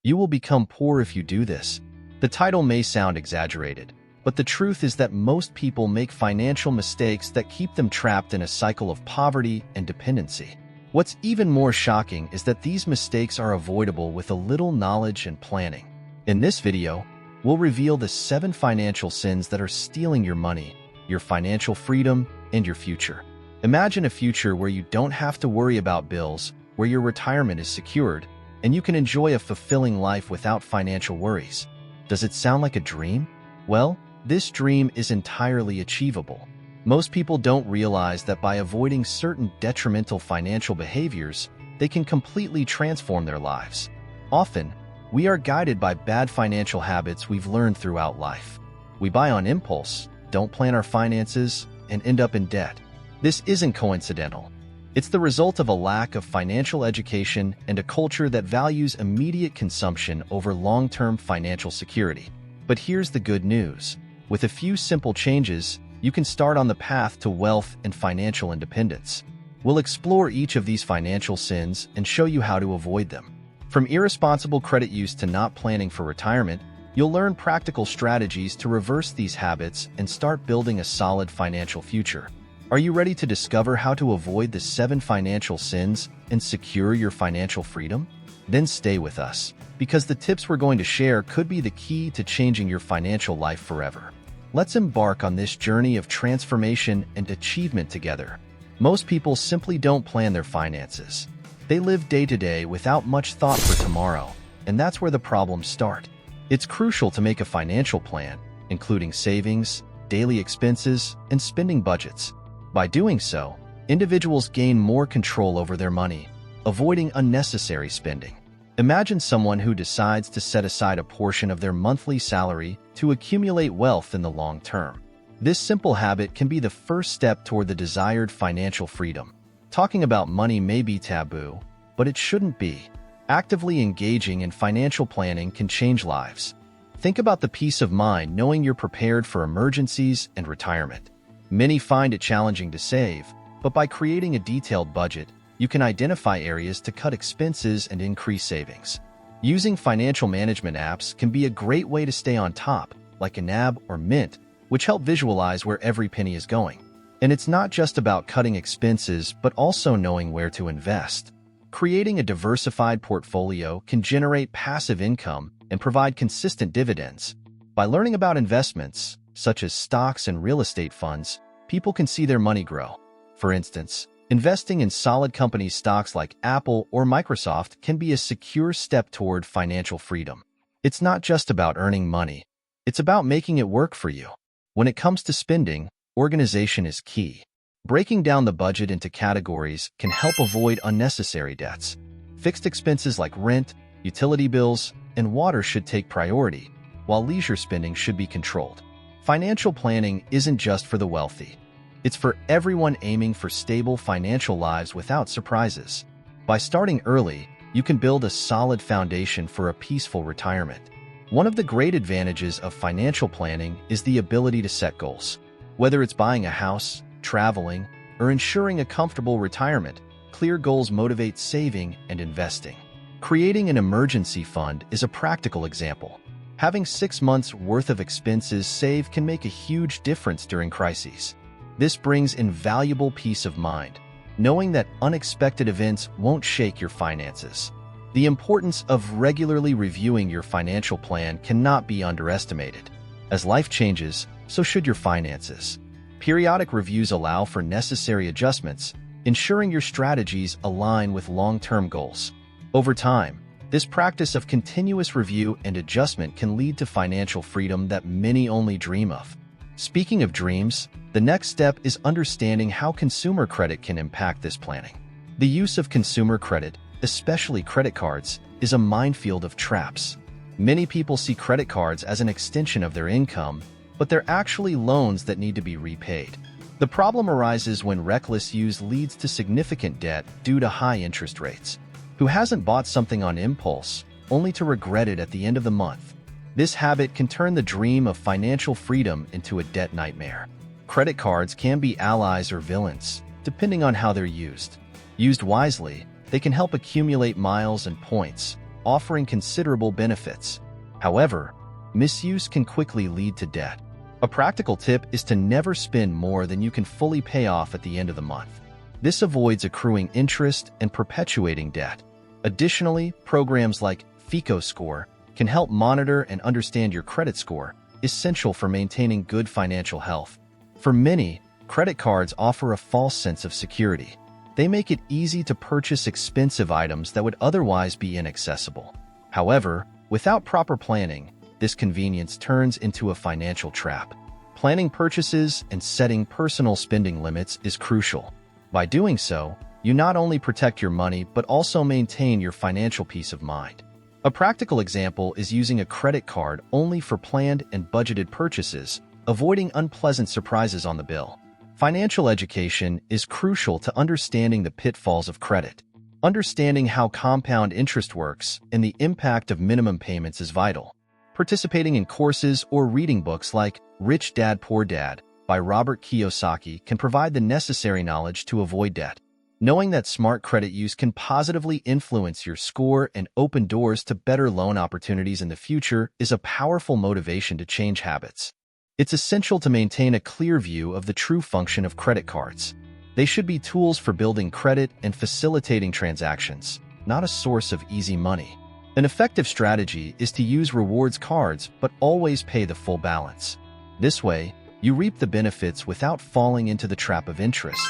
You will become poor if you do this. The title may sound exaggerated, but the truth is that most people make financial mistakes that keep them trapped in a cycle of poverty and dependency. What's even more shocking is that these mistakes are avoidable with a little knowledge and planning. In this video, we'll reveal the 7 financial sins that are stealing your money, your financial freedom, and your future. Imagine a future where you don't have to worry about bills, where your retirement is secured, and you can enjoy a fulfilling life without financial worries. Does it sound like a dream? Well, this dream is entirely achievable. Most people don't realize that by avoiding certain detrimental financial behaviors, they can completely transform their lives. Often, we are guided by bad financial habits we've learned throughout life. We buy on impulse, don't plan our finances, and end up in debt. This isn't coincidental. It's the result of a lack of financial education and a culture that values immediate consumption over long-term financial security. But here's the good news. With a few simple changes, you can start on the path to wealth and financial independence. We'll explore each of these financial sins and show you how to avoid them. From irresponsible credit use to not planning for retirement, you'll learn practical strategies to reverse these habits and start building a solid financial future. Are you ready to discover how to avoid the 7 financial sins and secure your financial freedom? Then stay with us, because the tips we're going to share could be the key to changing your financial life forever. Let's embark on this journey of transformation and achievement together. Most people simply don't plan their finances. They live day to day without much thought for tomorrow, and that's where the problems start. It's crucial to make a financial plan, including savings, daily expenses, and spending budgets. By doing so, individuals gain more control over their money, avoiding unnecessary spending. Imagine someone who decides to set aside a portion of their monthly salary to accumulate wealth in the long term. This simple habit can be the first step toward the desired financial freedom. Talking about money may be taboo, but it shouldn't be. Actively engaging in financial planning can change lives. Think about the peace of mind knowing you're prepared for emergencies and retirement. Many find it challenging to save, but by creating a detailed budget, you can identify areas to cut expenses and increase savings. Using financial management apps can be a great way to stay on top, like Anab or Mint, which help visualize where every penny is going. And it's not just about cutting expenses, but also knowing where to invest. Creating a diversified portfolio can generate passive income and provide consistent dividends. By learning about investments, such as stocks and real estate funds, people can see their money grow. For instance, investing in solid company stocks like Apple or Microsoft can be a secure step toward financial freedom. It's not just about earning money. It's about making it work for you. When it comes to spending, organization is key. Breaking down the budget into categories can help avoid unnecessary debts. Fixed expenses like rent, utility bills, and water should take priority, while leisure spending should be controlled. Financial planning isn't just for the wealthy. It's for everyone aiming for stable financial lives without surprises. By starting early, you can build a solid foundation for a peaceful retirement. One of the great advantages of financial planning is the ability to set goals. Whether it's buying a house, traveling, or ensuring a comfortable retirement, clear goals motivate saving and investing. Creating an emergency fund is a practical example. Having 6 months' worth of expenses saved can make a huge difference during crises. This brings invaluable peace of mind, knowing that unexpected events won't shake your finances. The importance of regularly reviewing your financial plan cannot be underestimated. As life changes, so should your finances. Periodic reviews allow for necessary adjustments, ensuring your strategies align with long-term goals. Over time, this practice of continuous review and adjustment can lead to financial freedom that many only dream of. Speaking of dreams, the next step is understanding how consumer credit can impact this planning. The use of consumer credit, especially credit cards, is a minefield of traps. Many people see credit cards as an extension of their income, but they're actually loans that need to be repaid. The problem arises when reckless use leads to significant debt due to high interest rates. Who hasn't bought something on impulse, only to regret it at the end of the month? This habit can turn the dream of financial freedom into a debt nightmare. Credit cards can be allies or villains, depending on how they're used. Used wisely, they can help accumulate miles and points, offering considerable benefits. However, misuse can quickly lead to debt. A practical tip is to never spend more than you can fully pay off at the end of the month. This avoids accruing interest and perpetuating debt. Additionally, programs like FICO Score can help monitor and understand your credit score, essential for maintaining good financial health. For many, credit cards offer a false sense of security. They make it easy to purchase expensive items that would otherwise be inaccessible. However, without proper planning, this convenience turns into a financial trap. Planning purchases and setting personal spending limits is crucial. By doing so, you not only protect your money but also maintain your financial peace of mind. A practical example is using a credit card only for planned and budgeted purchases, avoiding unpleasant surprises on the bill. Financial education is crucial to understanding the pitfalls of credit. Understanding how compound interest works and the impact of minimum payments is vital. Participating in courses or reading books like Rich Dad Poor Dad by Robert Kiyosaki can provide the necessary knowledge to avoid debt. Knowing that smart credit use can positively influence your score and open doors to better loan opportunities in the future is a powerful motivation to change habits. It's essential to maintain a clear view of the true function of credit cards. They should be tools for building credit and facilitating transactions, not a source of easy money. An effective strategy is to use rewards cards but always pay the full balance. This way, you reap the benefits without falling into the trap of interest.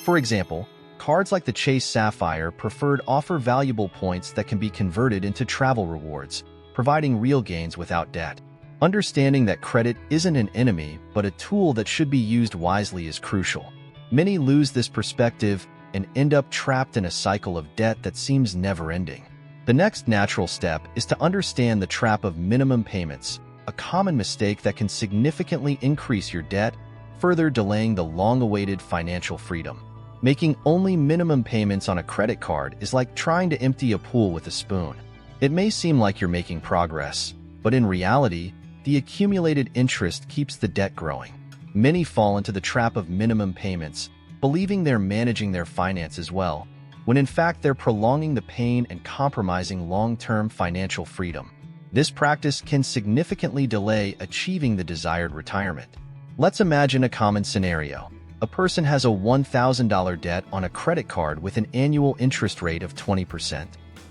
For example, cards like the Chase Sapphire Preferred offer valuable points that can be converted into travel rewards, providing real gains without debt. Understanding that credit isn't an enemy but a tool that should be used wisely is crucial. Many lose this perspective and end up trapped in a cycle of debt that seems never-ending. The next natural step is to understand the trap of minimum payments, a common mistake that can significantly increase your debt, further delaying the long-awaited financial freedom. Making only minimum payments on a credit card is like trying to empty a pool with a spoon. It may seem like you're making progress, but in reality, the accumulated interest keeps the debt growing. Many fall into the trap of minimum payments, believing they're managing their finances well, when in fact they're prolonging the pain and compromising long-term financial freedom. This practice can significantly delay achieving the desired retirement. Let's imagine a common scenario. A person has a $1,000 debt on a credit card with an annual interest rate of 20%.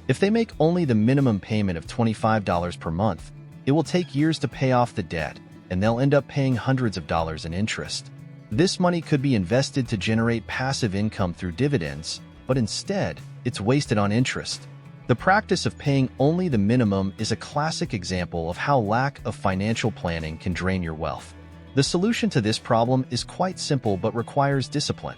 If they make only the minimum payment of $25 per month, it will take years to pay off the debt, and they'll end up paying hundreds of dollars in interest. This money could be invested to generate passive income through dividends, but instead, it's wasted on interest. The practice of paying only the minimum is a classic example of how lack of financial planning can drain your wealth. The solution to this problem is quite simple but requires discipline.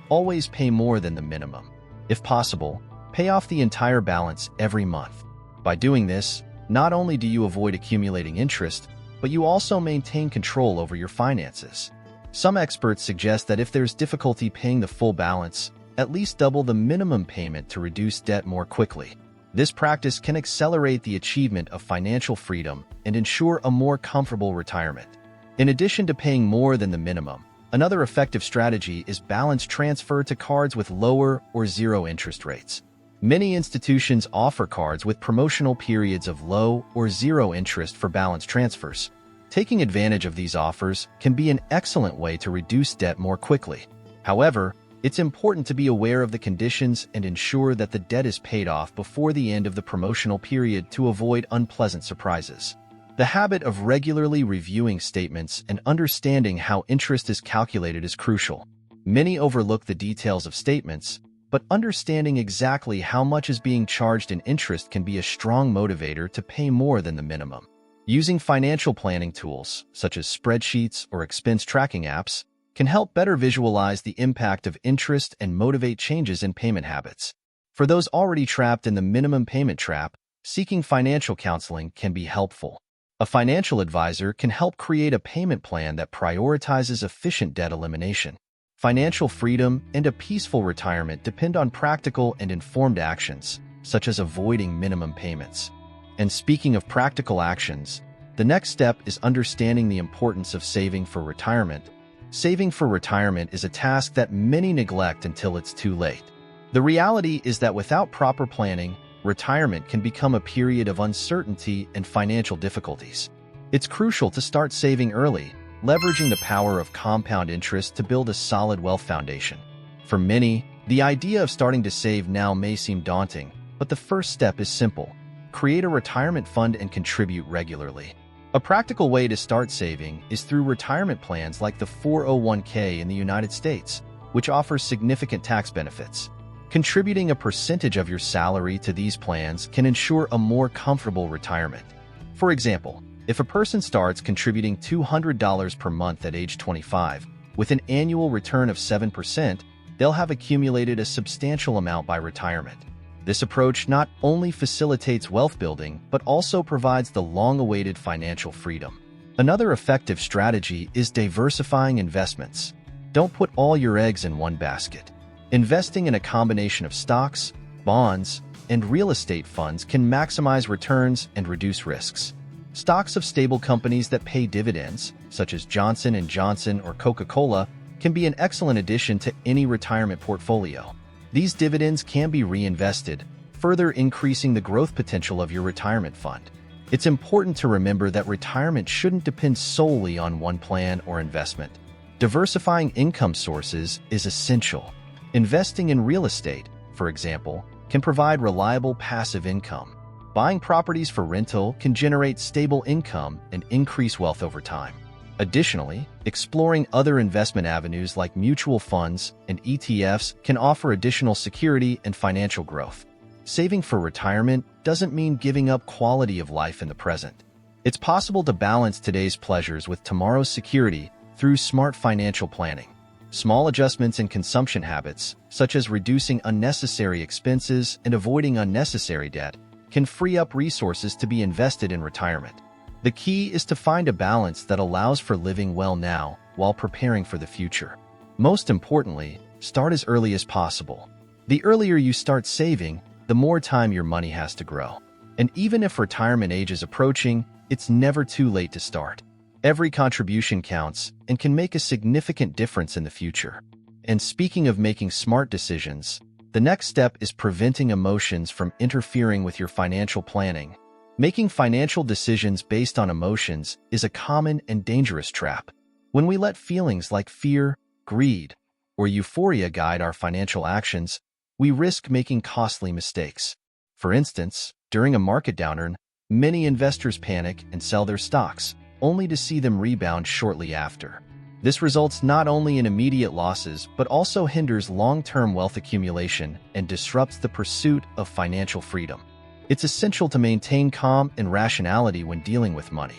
Always pay more than the minimum. If possible, pay off the entire balance every month. By doing this, not only do you avoid accumulating interest, but you also maintain control over your finances. Some experts suggest that if there's difficulty paying the full balance, at least double the minimum payment to reduce debt more quickly. This practice can accelerate the achievement of financial freedom and ensure a more comfortable retirement. In addition to paying more than the minimum, another effective strategy is balance transfer to cards with lower or zero interest rates. Many institutions offer cards with promotional periods of low or zero interest for balance transfers. Taking advantage of these offers can be an excellent way to reduce debt more quickly. However, it's important to be aware of the conditions and ensure that the debt is paid off before the end of the promotional period to avoid unpleasant surprises. The habit of regularly reviewing statements and understanding how interest is calculated is crucial. Many overlook the details of statements, but understanding exactly how much is being charged in interest can be a strong motivator to pay more than the minimum. Using financial planning tools, such as spreadsheets or expense tracking apps, can help better visualize the impact of interest and motivate changes in payment habits. For those already trapped in the minimum payment trap, seeking financial counseling can be helpful. A financial advisor can help create a payment plan that prioritizes efficient debt elimination. Financial freedom and a peaceful retirement depend on practical and informed actions, such as avoiding minimum payments. And speaking of practical actions, the next step is understanding the importance of saving for retirement. Saving for retirement is a task that many neglect until it's too late. The reality is that without proper planning, retirement can become a period of uncertainty and financial difficulties. It's crucial to start saving early, leveraging the power of compound interest to build a solid wealth foundation. For many, the idea of starting to save now may seem daunting, but the first step is simple. Create a retirement fund and contribute regularly. A practical way to start saving is through retirement plans like the 401k in the United States, which offers significant tax benefits. Contributing a percentage of your salary to these plans can ensure a more comfortable retirement. For example, if a person starts contributing $200 per month at age 25, with an annual return of 7%, they'll have accumulated a substantial amount by retirement. This approach not only facilitates wealth building, but also provides the long-awaited financial freedom. Another effective strategy is diversifying investments. Don't put all your eggs in one basket. Investing in a combination of stocks, bonds, and real estate funds can maximize returns and reduce risks. Stocks of stable companies that pay dividends, such as Johnson & Johnson or Coca-Cola, can be an excellent addition to any retirement portfolio. These dividends can be reinvested, further increasing the growth potential of your retirement fund. It's important to remember that retirement shouldn't depend solely on one plan or investment. Diversifying income sources is essential. Investing in real estate, for example, can provide reliable passive income. Buying properties for rental can generate stable income and increase wealth over time. Additionally, exploring other investment avenues like mutual funds and ETFs can offer additional security and financial growth. Saving for retirement doesn't mean giving up quality of life in the present. It's possible to balance today's pleasures with tomorrow's security through smart financial planning. Small adjustments in consumption habits, such as reducing unnecessary expenses and avoiding unnecessary debt, can free up resources to be invested in retirement. The key is to find a balance that allows for living well now while preparing for the future. Most importantly, start as early as possible. The earlier you start saving, the more time your money has to grow. And even if retirement age is approaching, it's never too late to start. Every contribution counts and can make a significant difference in the future. And speaking of making smart decisions, the next step is preventing emotions from interfering with your financial planning. Making financial decisions based on emotions is a common and dangerous trap. When we let feelings like fear, greed, or euphoria guide our financial actions, we risk making costly mistakes. For instance, during a market downturn, many investors panic and sell their stocks, only to see them rebound shortly after. This results not only in immediate losses, but also hinders long-term wealth accumulation and disrupts the pursuit of financial freedom. It's essential to maintain calm and rationality when dealing with money.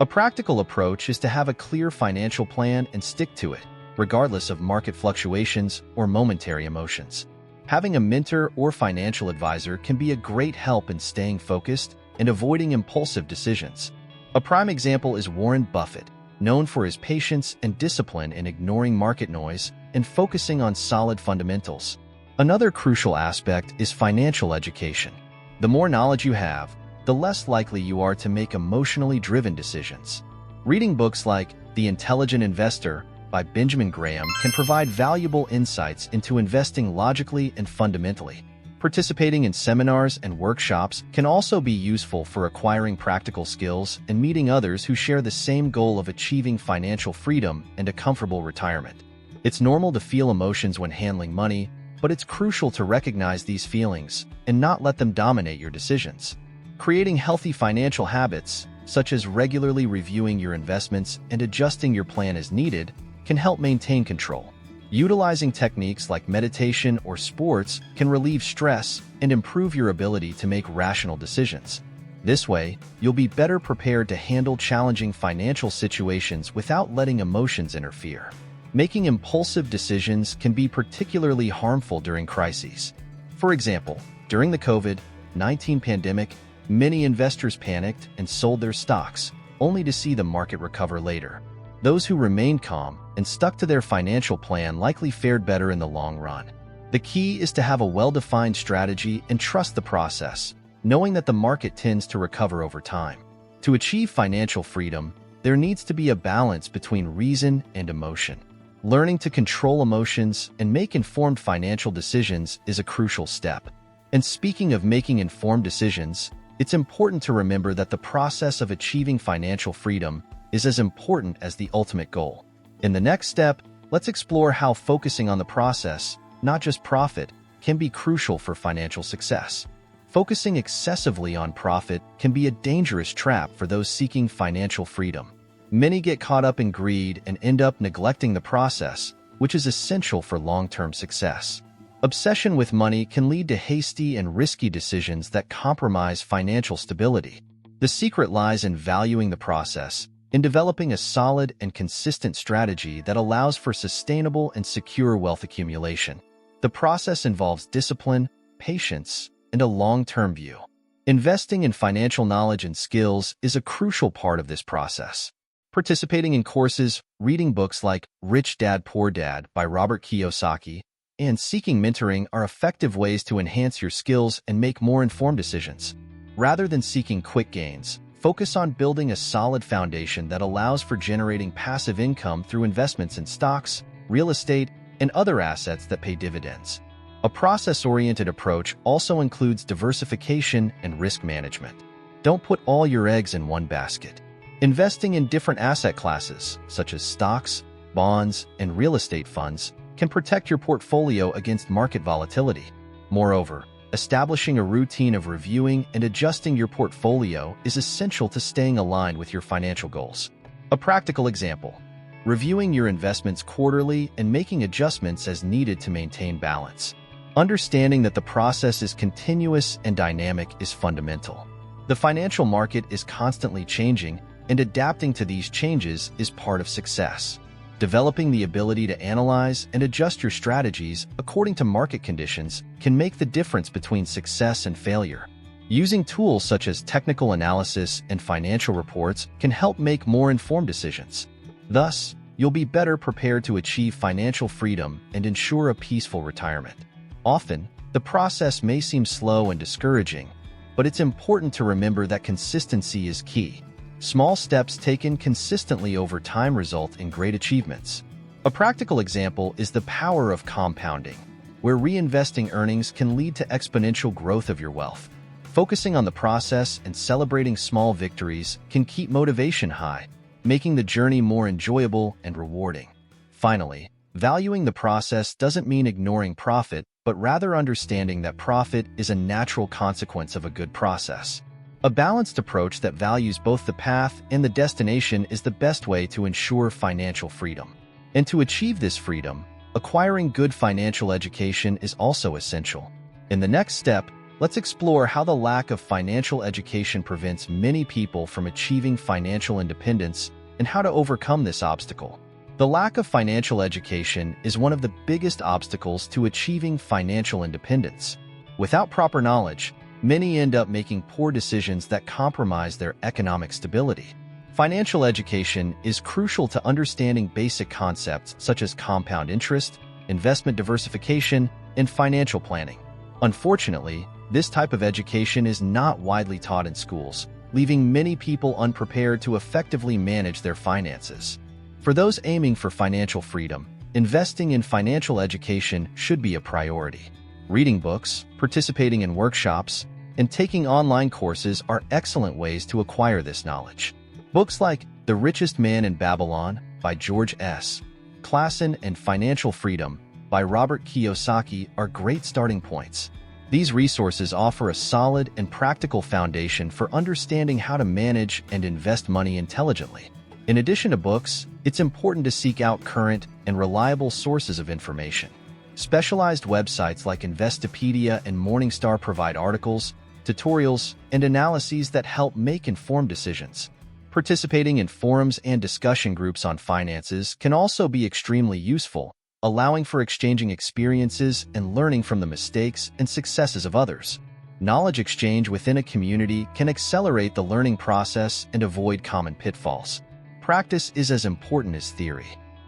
A practical approach is to have a clear financial plan and stick to it, regardless of market fluctuations or momentary emotions. Having a mentor or financial advisor can be a great help in staying focused and avoiding impulsive decisions. A prime example is Warren Buffett, known for his patience and discipline in ignoring market noise and focusing on solid fundamentals. Another crucial aspect is financial education. The more knowledge you have, the less likely you are to make emotionally driven decisions. Reading books like The Intelligent Investor by Benjamin Graham can provide valuable insights into investing logically and fundamentally. Participating in seminars and workshops can also be useful for acquiring practical skills and meeting others who share the same goal of achieving financial freedom and a comfortable retirement. It's normal to feel emotions when handling money, but it's crucial to recognize these feelings and not let them dominate your decisions. Creating healthy financial habits, such as regularly reviewing your investments and adjusting your plan as needed, can help maintain control. Utilizing techniques like meditation or sports can relieve stress and improve your ability to make rational decisions. This way, you'll be better prepared to handle challenging financial situations without letting emotions interfere. Making impulsive decisions can be particularly harmful during crises. For example, during the COVID-19 pandemic, many investors panicked and sold their stocks, only to see the market recover later. Those who remained calm and stuck to their financial plan likely fared better in the long run. The key is to have a well-defined strategy and trust the process, knowing that the market tends to recover over time. To achieve financial freedom, there needs to be a balance between reason and emotion. Learning to control emotions and make informed financial decisions is a crucial step. And speaking of making informed decisions, it's important to remember that the process of achieving financial freedom is as important as the ultimate goal. In the next step, let's explore how focusing on the process, not just profit, can be crucial for financial success. Focusing excessively on profit can be a dangerous trap for those seeking financial freedom. Many get caught up in greed and end up neglecting the process, which is essential for long-term success. Obsession with money can lead to hasty and risky decisions that compromise financial stability. The secret lies in valuing the process, in developing a solid and consistent strategy that allows for sustainable and secure wealth accumulation. The process involves discipline, patience, and a long-term view. Investing in financial knowledge and skills is a crucial part of this process. Participating in courses, reading books like Rich Dad Poor Dad by Robert Kiyosaki, and seeking mentoring are effective ways to enhance your skills and make more informed decisions. Rather than seeking quick gains, focus on building a solid foundation that allows for generating passive income through investments in stocks, real estate, and other assets that pay dividends. A process-oriented approach also includes diversification and risk management. Don't put all your eggs in one basket. Investing in different asset classes, such as stocks, bonds, and real estate funds, can protect your portfolio against market volatility. Moreover, establishing a routine of reviewing and adjusting your portfolio is essential to staying aligned with your financial goals. A practical example: reviewing your investments quarterly and making adjustments as needed to maintain balance. Understanding that the process is continuous and dynamic is fundamental. The financial market is constantly changing, and adapting to these changes is part of success. Developing the ability to analyze and adjust your strategies according to market conditions can make the difference between success and failure. Using tools such as technical analysis and financial reports can help make more informed decisions. Thus, you'll be better prepared to achieve financial freedom and ensure a peaceful retirement. Often, the process may seem slow and discouraging, but it's important to remember that consistency is key. Small steps taken consistently over time result in great achievements. A practical example is the power of compounding, where reinvesting earnings can lead to exponential growth of your wealth. Focusing on the process and celebrating small victories can keep motivation high, making the journey more enjoyable and rewarding. Finally, valuing the process doesn't mean ignoring profit, but rather understanding that profit is a natural consequence of a good process. A balanced approach that values both the path and the destination is the best way to ensure financial freedom. And to achieve this freedom, acquiring good financial education is also essential. In the next step, let's explore how the lack of financial education prevents many people from achieving financial independence and how to overcome this obstacle. The lack of financial education is one of the biggest obstacles to achieving financial independence. Without proper knowledge, many end up making poor decisions that compromise their economic stability. Financial education is crucial to understanding basic concepts such as compound interest, investment diversification, and financial planning. Unfortunately, this type of education is not widely taught in schools, leaving many people unprepared to effectively manage their finances. For those aiming for financial freedom, investing in financial education should be a priority. Reading books, participating in workshops, and taking online courses are excellent ways to acquire this knowledge. Books like The Richest Man in Babylon by George S. Clason and Financial Freedom by Robert Kiyosaki are great starting points. These resources offer a solid and practical foundation for understanding how to manage and invest money intelligently. In addition to books, it's important to seek out current and reliable sources of information. Specialized websites like Investopedia and Morningstar provide articles, tutorials, and analyses that help make informed decisions. Participating in forums and discussion groups on finances can also be extremely useful, allowing for exchanging experiences and learning from the mistakes and successes of others. Knowledge exchange within a community can accelerate the learning process and avoid common pitfalls. Practice is as important as theory.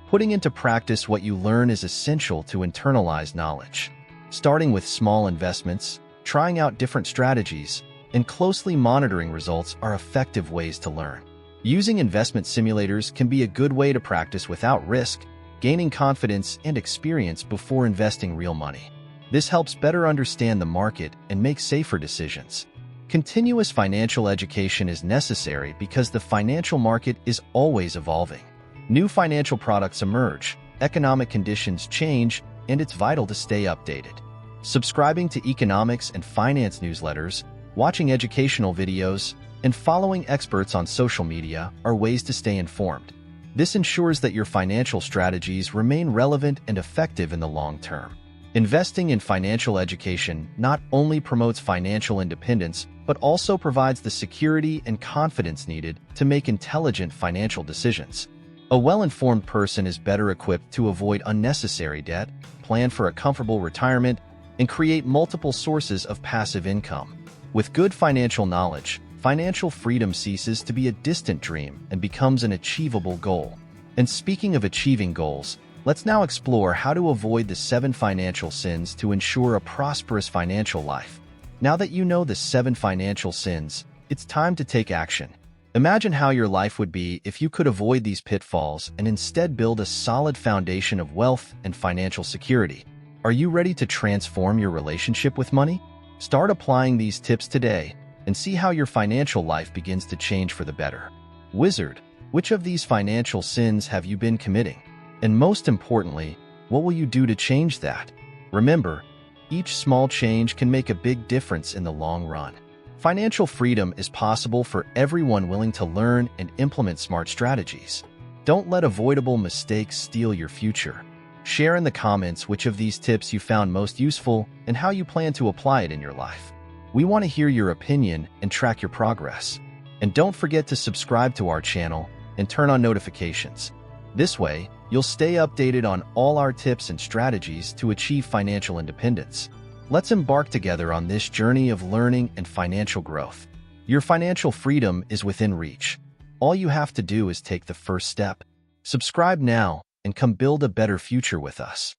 Putting into practice what you learn is essential to internalize knowledge. Starting with small investments, trying out different strategies, and closely monitoring results are effective ways to learn. Using investment simulators can be a good way to practice without risk, gaining confidence and experience before investing real money. This helps better understand the market and make safer decisions. Continuous financial education is necessary because the financial market is always evolving. New financial products emerge, economic conditions change, and it's vital to stay updated. Subscribing to economics and finance newsletters, watching educational videos, and following experts on social media are ways to stay informed. This ensures that your financial strategies remain relevant and effective in the long term. Investing in financial education not only promotes financial independence, but also provides the security and confidence needed to make intelligent financial decisions. A well-informed person is better equipped to avoid unnecessary debt, plan for a comfortable retirement, and create multiple sources of passive income. With good financial knowledge, financial freedom ceases to be a distant dream and becomes an achievable goal. And speaking of achieving goals, let's now explore how to avoid the 7 financial sins to ensure a prosperous financial life. Now that you know the 7 financial sins, it's time to take action. Imagine how your life would be if you could avoid these pitfalls and instead build a solid foundation of wealth and financial security. Are you ready to transform your relationship with money? Start applying these tips today and see how your financial life begins to change for the better. Wizard, which of these financial sins have you been committing? And most importantly, what will you do to change that? Remember, each small change can make a big difference in the long run. Financial freedom is possible for everyone willing to learn and implement smart strategies. Don't let avoidable mistakes steal your future. Share in the comments which of these tips you found most useful and how you plan to apply it in your life. We want to hear your opinion and track your progress. And don't forget to subscribe to our channel and turn on notifications. This way, you'll stay updated on all our tips and strategies to achieve financial independence. Let's embark together on this journey of learning and financial growth. Your financial freedom is within reach. All you have to do is take the first step. Subscribe now and come build a better future with us.